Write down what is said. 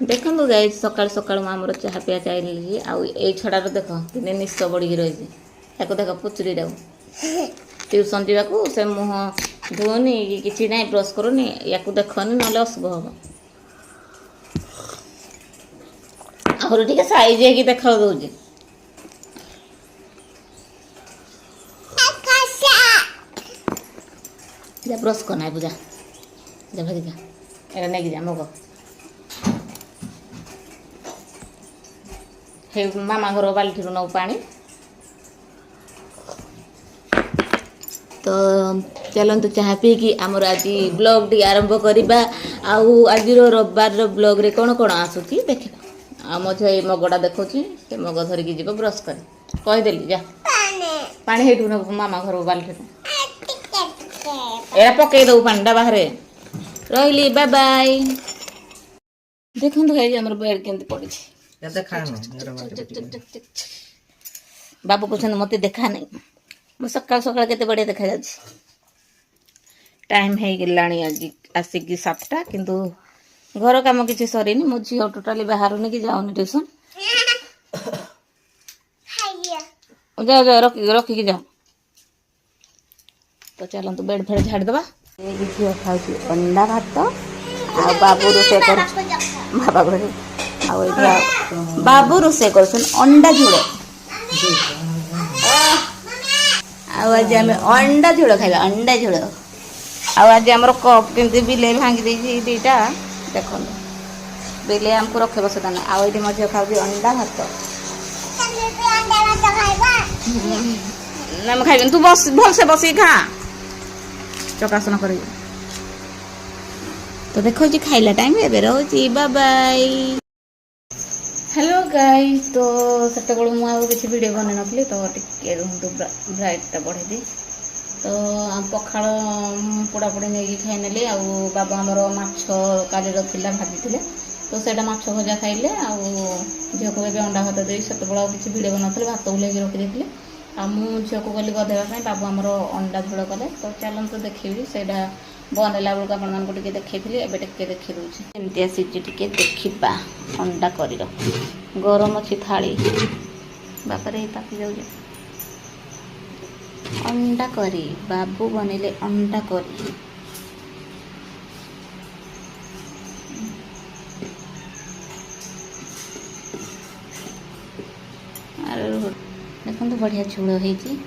देखो गाई सकाल सकाल आमर चाह पिया चाहिए आउ ये छड़ार देख दिने निश बढ़ी रही है देख पुचुरी ट्यूशन जावाक से मुह धोनी कि ना ब्रश करूनी या देखनी ना अशुभ हम आहरी टे साइज है देखा दौर जा ब्रश करना पूजा जा भाई जा एटा नहीं जा मग हे मामा घर बाल्टी नौ पानी तो चलतु चाह पीकि आमर आज ब्लॉग टी आरंभ करवा आज रविवार ब्लॉग रे कौन कौन आसूची देखा आ मो झी मगटा देखा से मग धरिकी जीव ब्रश कर कहीदेली जा पानी हेठू न मामा घर बाल्टी एरा पकई दो पानी बाहर रही बाय बाय देखो आम बेड केमती पड़ी बाबू कहते मत देखा नहीं मैं सकाल सकाल केते बढ़िया देखा जाच्छी टाइम है गलानी आज आसिक 7टा किंतु घर काम किसी सरीनी मो झी टोटाली बाहर नहीं कि जाऊनी ट्यूशन जाओ जाओ रखिकी जाओ तो चलतु बेड फेड झाड़ीदबा झील खाऊँ अंडा भात आ बाबू रोसे कर बाबू रोसे कर अंडा झोल आज आम अंडा झोल खाइबा अंडा झोल आज आम कप केमती बिले भांगी देती दीटा देख बिले आमको रखे बसता ना आईटी मझे खाऊ अंडा भात ना खाइबे तू बस भलसे बस खा चकासन कर तो देखो जी खाइला टाइम एबे रोची बाय बाय हेलो गाइस तो सेते बेलू मु किसी वीडियो बने नथली तो टिके रुहतु ब्राइटटा बढ़े दी तो पखाड़ पोड़ापोड़ी नहीं खाई नेली आ बाबा आमर माछ कालीर थिला भाजी तो सेटा माछ भजा खाइले आ झील को अंडा भात दे सेते बेला किसी वीडियो बनते भात बुलाई रखी आ झील को गली गधेवा बाबू आमर अंडा झोल कले तो चलते देखी से बनला बेलू आपको देखी एवं टे देखी दूसरी एमती आसी देखा अंडा कर गरम अच्छी थाली बापर तापी जाऊे अंडा करी बाबू बनइले अंडा करी देखो बढ़िया झोल होती